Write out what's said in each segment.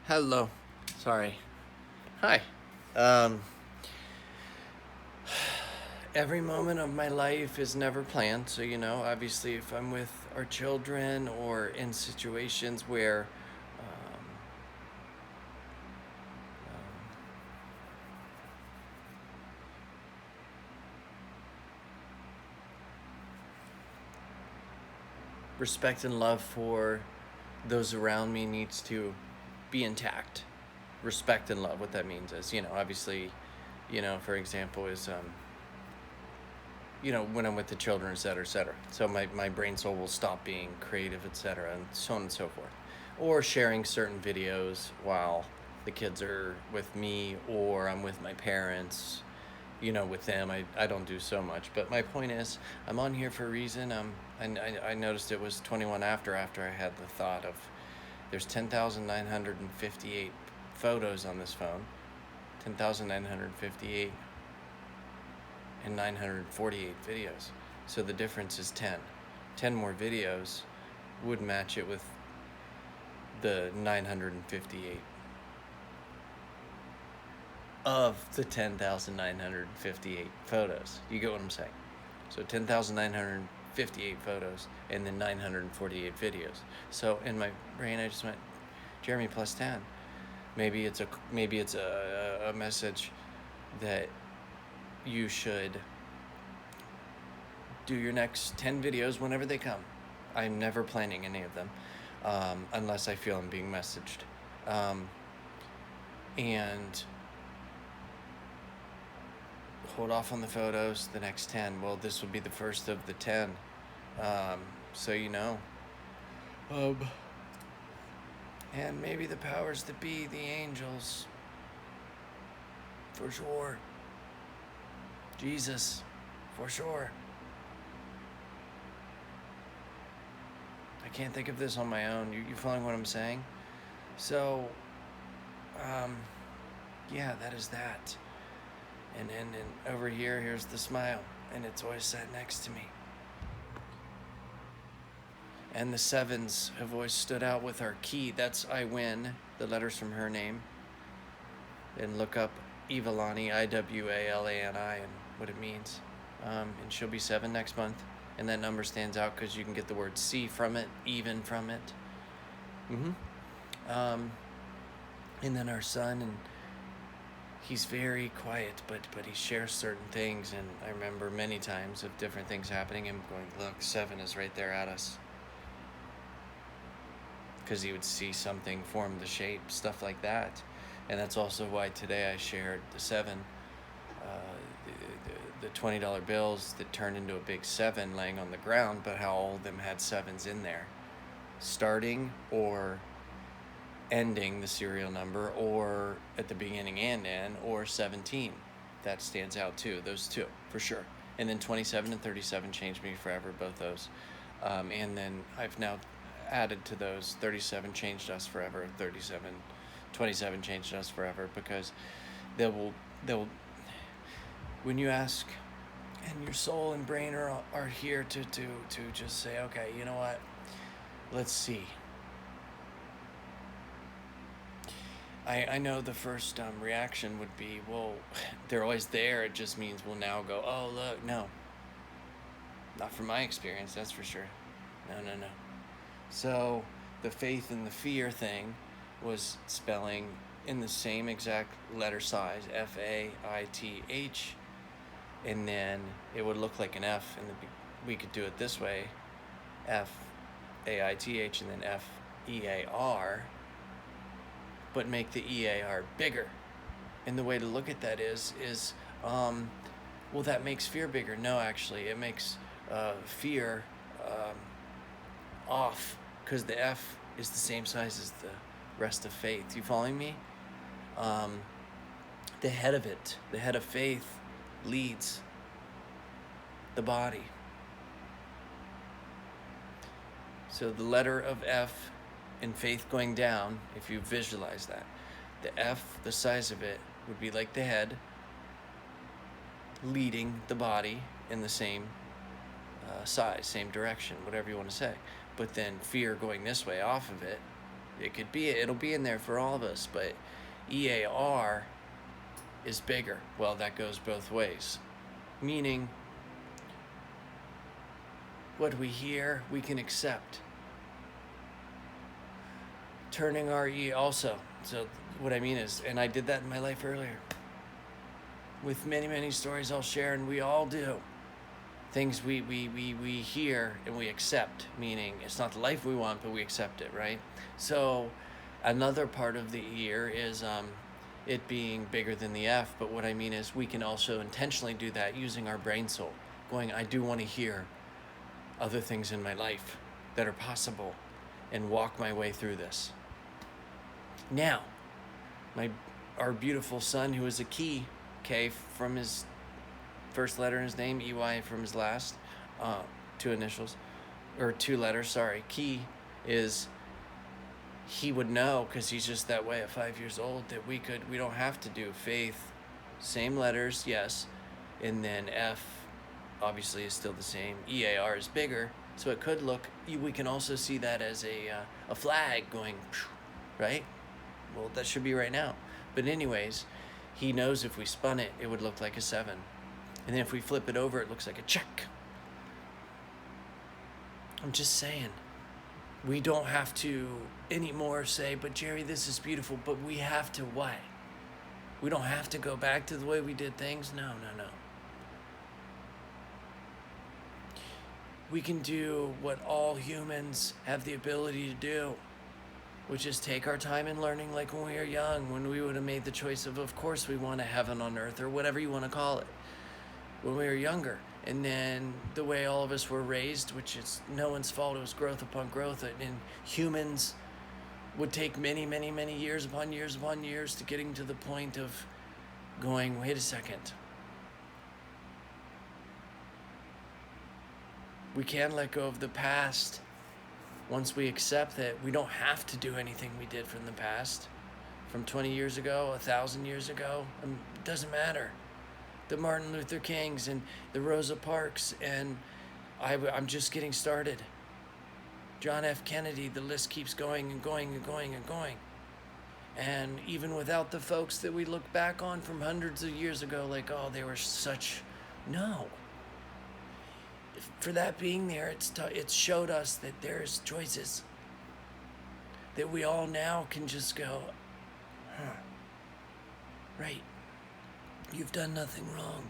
Hello. Sorry. Hi. Um, every moment of my life is never planned. So, obviously, if I'm with our children or in situations where um, respect and love for those around me needs to be intact. Respect and love, what that means is, obviously, for example, is when I'm with the children, et cetera, et cetera. So my brain soul will stop being creative, et cetera, and so on and so forth. Or sharing certain videos while the kids are with me, or I'm with my parents, with them. I don't do so much. But my point is, I'm on here for a reason. I noticed it was 21 after I had the thought of there's 10,958 photos on this phone, 10,958 and 948 videos. So the difference is 10. 10 more videos would match it with the 958 of the 10,958 photos. You get what I'm saying? So 10,958 photos and then 948 videos. So in my brain, I just went, Jeremy plus 10. Maybe it's a message that you should do your next 10 videos whenever they come. I'm never planning any of them unless I feel I'm being messaged. And hold off on the photos, the next 10. Well, this will be the first of the 10. So and maybe the powers that be, the angels, for sure. Jesus, for sure. I can't think of this on my own. You following what I'm saying? So, yeah, that is that. And over here's the smile, and it's always sat next to me. And the sevens have always stood out with our key. That's I win, the letters from her name. And look up Iwalani, Iwalani, and what it means. And she'll be 7 next month. And that number stands out because you can get the word C from it, even from it. And then our son, and he's very quiet, but he shares certain things. And I remember many times of different things happening and going, look, 7 is right there at us. Because he would see something form the shape, stuff like that. And that's also why today I shared the 7, the $20 bills that turned into a big 7 laying on the ground, but how all of them had 7s in there, starting or ending the serial number, or at the beginning and end, or 17. That stands out too, those two, for sure. And then 27 and 37 changed me forever, both those. And then I've now added to those, 37 changed us forever, 27 changed us forever, because they'll when you ask, and your soul and brain are here to just say, okay, you know what, let's see. I know the first reaction would be, well, they're always there, it just means we'll now go, oh, look, no. Not from my experience, that's for sure. No. So the faith and the fear thing was spelling in the same exact letter size, FAITH, and then it would look like an F, and we could do it this way, FAITH, and then FEAR, but make the EAR bigger. And the way to look at that is well, that makes fear bigger. No, actually, it makes fear off, because the F is the same size as the rest of faith. You following me? The head of faith leads the body. So the letter of F in faith going down, if you visualize that, the F, the size of it, would be like the head leading the body in the same size, same direction, whatever you want to say. But then fear going this way off of it It could be, it'll be in there for all of us, but EAR is bigger. Well, that goes both ways. Meaning, what we hear, we can accept. Turning our E also. So what I mean is, and I did that in my life earlier, with many, many stories I'll share, and we all do. Things we hear and we accept, meaning it's not the life we want, but we accept it, right? So another part of the ear is it being bigger than the F, but what I mean is we can also intentionally do that using our brain soul, going, I do want to hear other things in my life that are possible and walk my way through this. Now, our beautiful son, who is a key, K from his first letter in his name, EY from his last, two letters, sorry. Key is, he would know, because he's just that way at 5 years old, that we don't have to do faith, same letters, yes, and then F obviously is still the same. EAR is bigger, so it could look, we can also see that as a flag going, right? Well, that should be right now. But anyways, he knows if we spun it, it would look like a 7. And then if we flip it over, it looks like a check. I'm just saying, we don't have to anymore say, but Jerry, this is beautiful, but we have to what? We don't have to go back to the way we did things? No. We can do what all humans have the ability to do, which is take our time in learning, like when we were young, when we would have made the choice of course we want a heaven on earth, or whatever you want to call it, when we were younger. And then the way all of us were raised, which is no one's fault, it was growth upon growth, and humans would take many, many, many years upon years upon years to getting to the point of going, wait a second. We can let go of the past once we accept that we don't have to do anything we did from the past, from 20 years ago, 1,000 years ago. It doesn't matter. The Martin Luther Kings and the Rosa Parks, and I'm just getting started. John F. Kennedy, the list keeps going and going and going and going. And even without the folks that we look back on from hundreds of years ago, like, oh, they were such, no. For that being there, it's showed us that there's choices. That we all now can just go, right. You've done nothing wrong.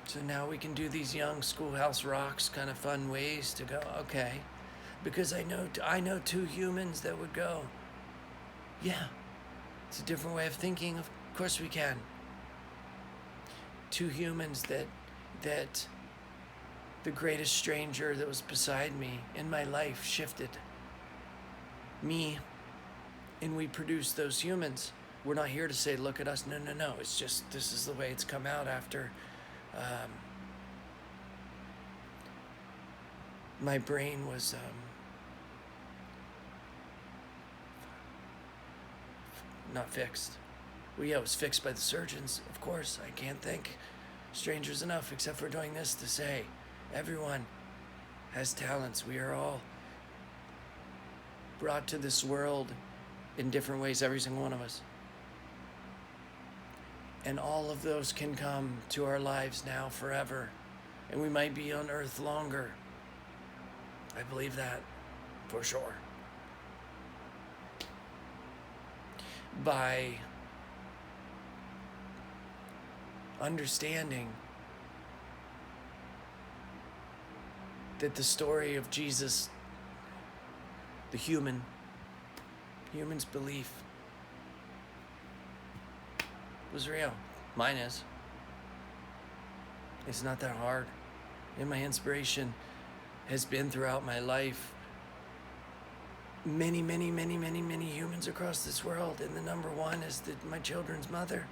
So now we can do these young schoolhouse rocks kind of fun ways to go, okay, because I know two humans that would go, yeah, it's a different way of thinking, of course we can. Two humans that the greatest stranger that was beside me in my life shifted me, and we produced those humans. We're not here to say, look at us. No. It's just, this is the way it's come out after my brain was not fixed. Well, yeah, it was fixed by the surgeons. Of course, I can't thank strangers enough, except for doing this, to say, everyone has talents. We are all brought to this world in different ways, every single one of us. And all of those can come to our lives now forever. And we might be on earth longer. I believe that, for sure. By understanding that the story of Jesus, the human's belief, was real. Mine is. It's not that hard. And my inspiration has been throughout my life many humans across this world, and the number one is my children's mother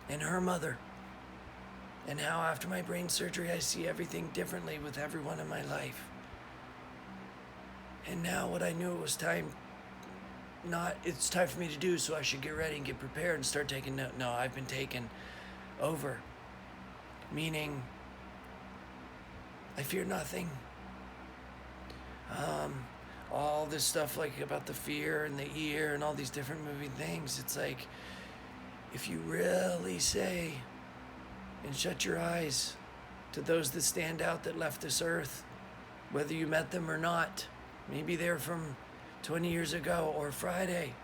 and her mother, and how after my brain surgery I see everything differently with everyone in my life. And now what I knew it was time, it's time for me to do, so I should get ready and get prepared and start taking note. No, I've been taken over, meaning I fear nothing. all this stuff like about the fear and the ear and all these different moving things. It's like, if you really say and shut your eyes to those that stand out that left this earth, whether you met them or not, maybe they're from 20 years ago or Friday.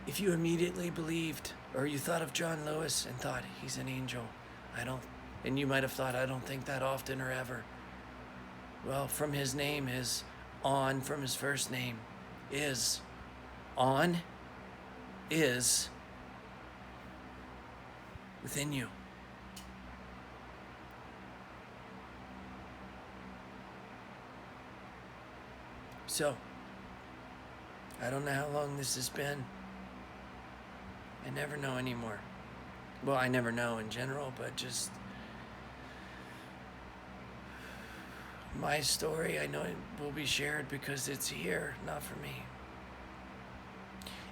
If you immediately believed, or you thought of John Lewis and thought, he's an angel, and you might have thought, I don't think that often or ever. Well, from his name is on, from his first name is on, is within you. So, I don't know how long this has been. I never know anymore. Well, I never know in general, but just my story, I know it will be shared because it's here, not for me.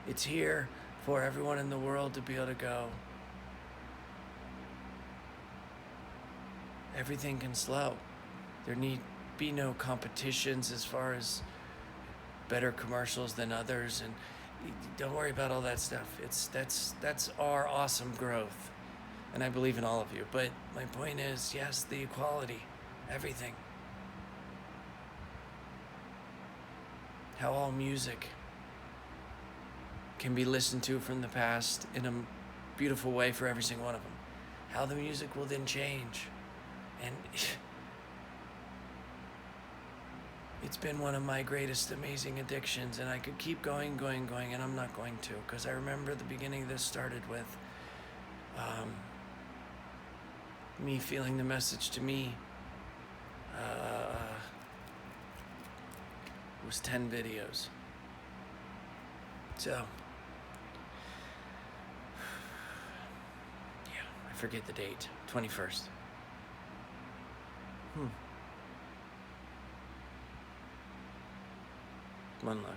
It's here for everyone in the world to be able to go, everything can slow. There need be no competitions as far as better commercials than others, and don't worry about all that stuff. That's our awesome growth, and I believe in all of you. But my point is, yes, the equality, everything. How all music can be listened to from the past in a beautiful way for every single one of them. How the music will then change, and it's been one of my greatest amazing addictions, and I could keep going, and I'm not going to, because I remember the beginning of this started with me feeling the message to me was 10 videos. So, yeah, I forget the date, 21st. One love.